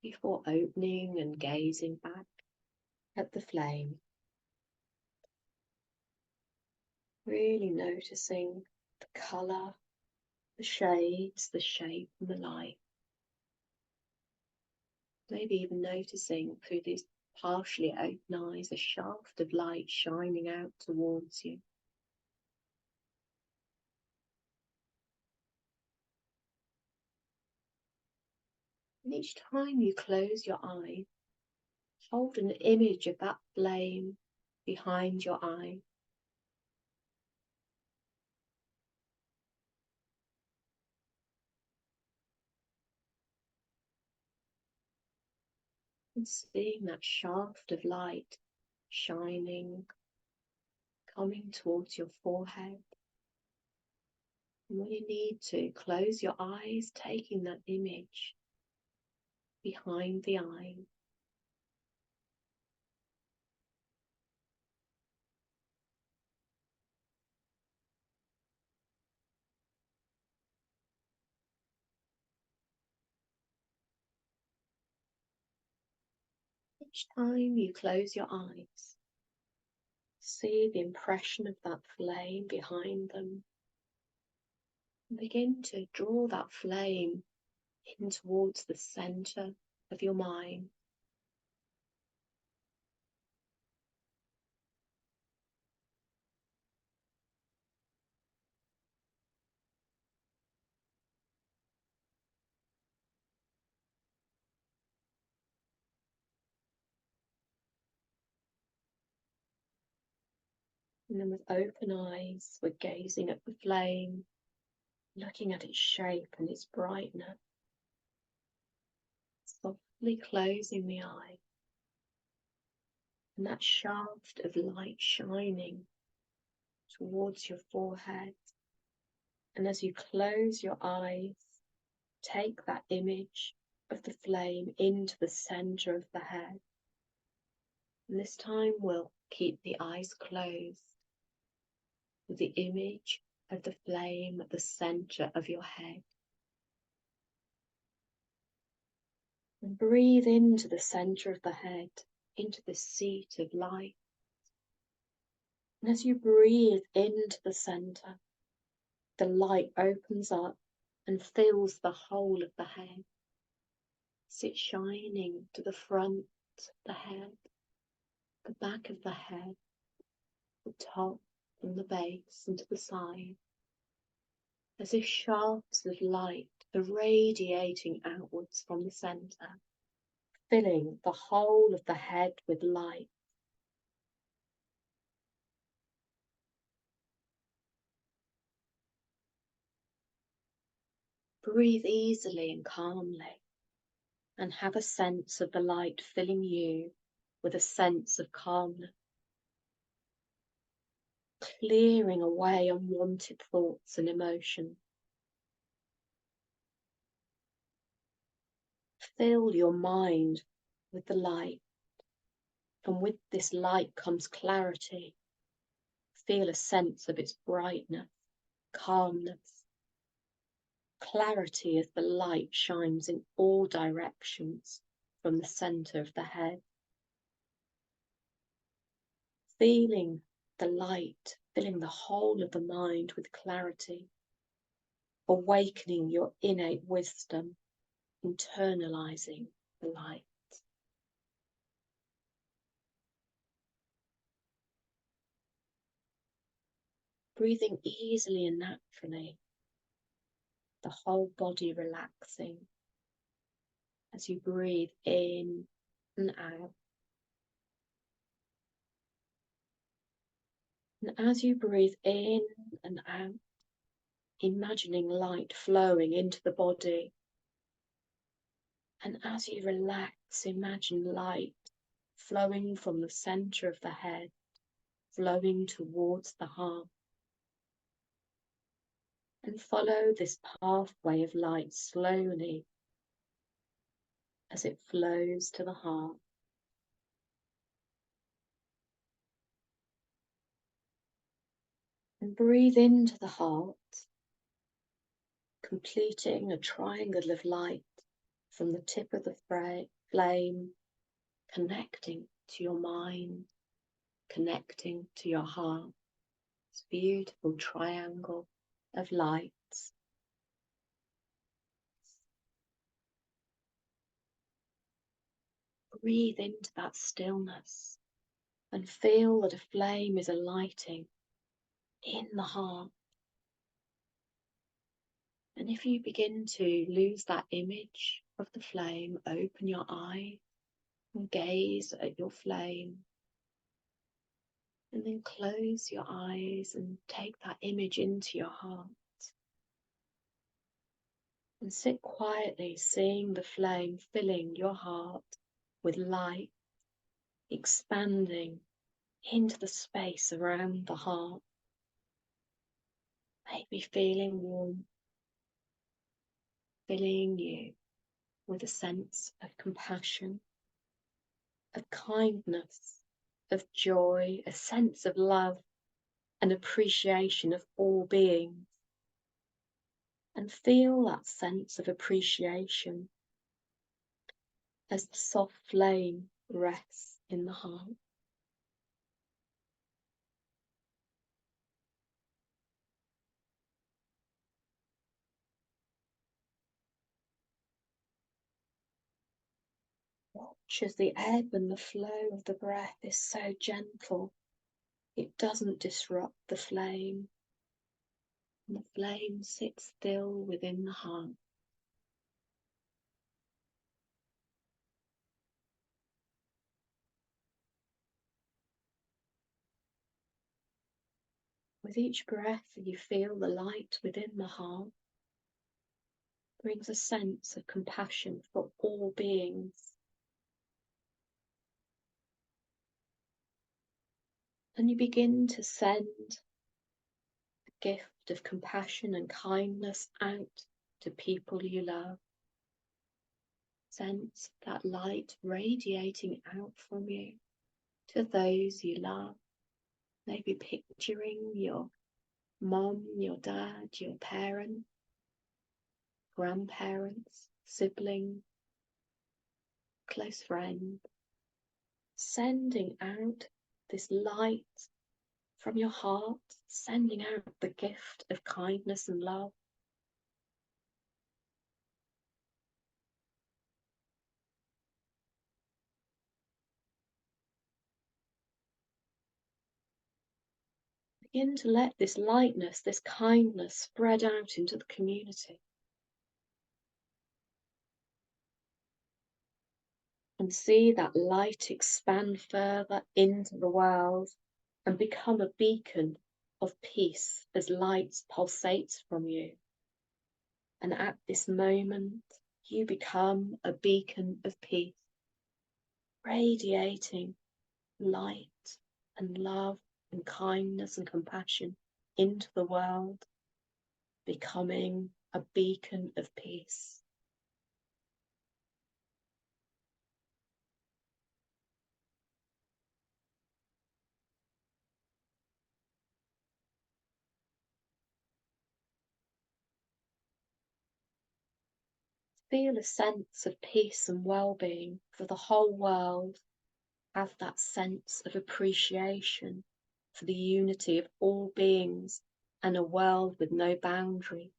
before opening and gazing back at the flame. Really noticing the colour, the shades, the shape and the light. Maybe even noticing through these partially open eyes a shaft of light shining out towards you. And each time you close your eye, hold an image of that flame behind your eye. And seeing that shaft of light shining, coming towards your forehead. And when you need to, close your eyes, taking that image behind the eye. Each time you close your eyes, see the impression of that flame behind them. And begin to draw that flame in towards the center of your mind. And then with open eyes, we're gazing at the flame, looking at its shape and its brightness, softly closing the eye, and that shaft of light shining towards your forehead. And as you close your eyes, take that image of the flame into the center of the head. And this time we'll keep the eyes closed with the image of the flame at the center of your head. And breathe into the center of the head, into the seat of light. And as you breathe into the center, the light opens up and fills the whole of the head. It's shining to the front of the head, the back of the head, the top and the base and to the side, as if shafts of light are radiating outwards from the center, filling the whole of the head with light. Breathe easily and calmly, and have a sense of the light filling you with a sense of calmness, clearing away unwanted thoughts and emotions. Fill your mind with the light, and with this light comes clarity. Feel a sense of its brightness, calmness, clarity as the light shines in all directions from the center of the head. Feeling the light filling the whole of the mind with clarity, awakening your innate wisdom, internalizing the light. Breathing easily and naturally, the whole body relaxing as you breathe in and out. And as you breathe in and out, imagining light flowing into the body. And as you relax, imagine light flowing from the center of the head, flowing towards the heart. And follow this pathway of light slowly as it flows to the heart. And breathe into the heart, completing a triangle of light from the tip of the flame, connecting to your mind, connecting to your heart. This beautiful triangle of lights. Breathe into that stillness and feel that a flame is alighting in the heart. And if you begin to lose that image of the flame, open your eyes and gaze at your flame. And then close your eyes and take that image into your heart. And sit quietly, seeing the flame filling your heart with light, expanding into the space around the heart. Maybe feeling warm, filling you with a sense of compassion, of kindness, of joy, a sense of love and appreciation of all beings. And feel that sense of appreciation as the soft flame rests in the heart. Watch as the ebb and the flow of the breath is so gentle, it doesn't disrupt the flame. And the flame sits still within the heart. With each breath, you feel the light within the heart brings a sense of compassion for all beings. And you begin to send the gift of compassion and kindness out to people you love. Sense that light radiating out from you to those you love. Maybe picturing your mom, your dad, your parent, grandparents, sibling, close friend. Sending out this light from your heart, sending out the gift of kindness and love. Begin to let this lightness, this kindness spread out into the community. And see that light expand further into the world and become a beacon of peace as light pulsates from you. And at this moment, you become a beacon of peace, radiating light and love and kindness and compassion into the world, becoming a beacon of peace. Feel a sense of peace and well-being for the whole world. Have that sense of appreciation for the unity of all beings and a world with no boundary.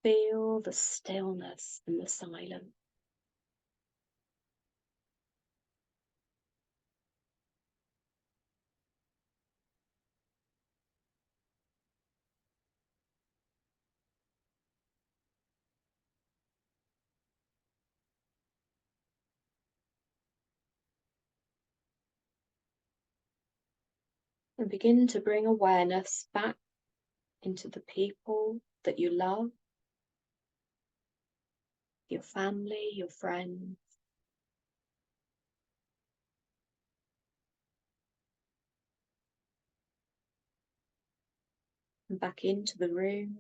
Feel the stillness and the silence. And begin to bring awareness back into the people that you love, your family, your friends. And back into the room,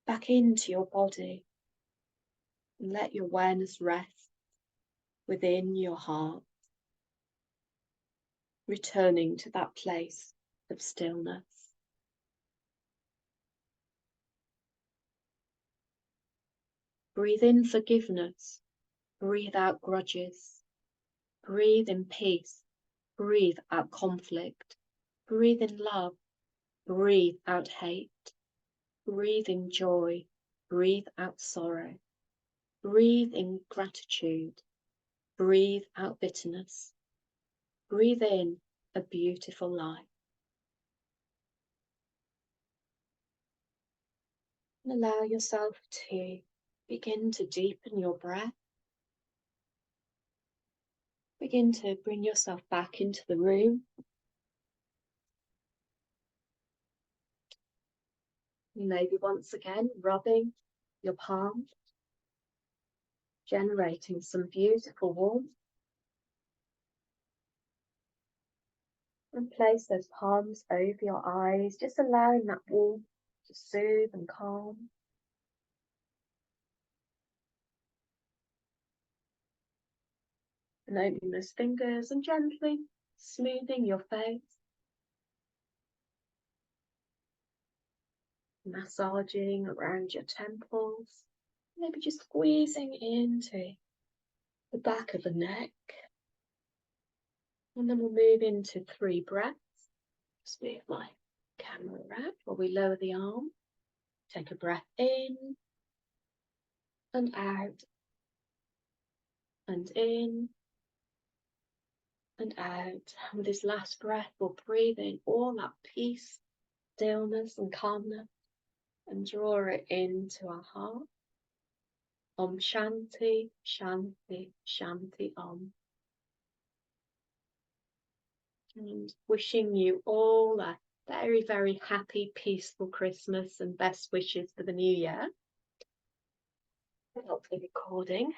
back into your body. And let your awareness rest within your heart, returning to that place of stillness. Breathe in forgiveness, breathe out grudges, breathe in peace, breathe out conflict, breathe in love, breathe out hate, breathe in joy, breathe out sorrow, breathe in gratitude, breathe out bitterness, breathe in a beautiful life. And allow yourself to begin to deepen your breath. Begin to bring yourself back into the room. Maybe once again rubbing your palms, generating some beautiful warmth. And place those palms over your eyes, just allowing that warmth to soothe and calm. And opening those fingers and gently smoothing your face. Massaging around your temples. Maybe just squeezing into the back of the neck. And then we'll move into 3 breaths. Just move my camera around while we lower the arm. Take a breath in and out, and in and out. And with this last breath, we'll breathe in all that peace, stillness and calmness and draw it into our heart. Om Shanti, Shanti, Shanti Om. And wishing you all a very, very happy, peaceful Christmas and best wishes for the new year. Stop the recording.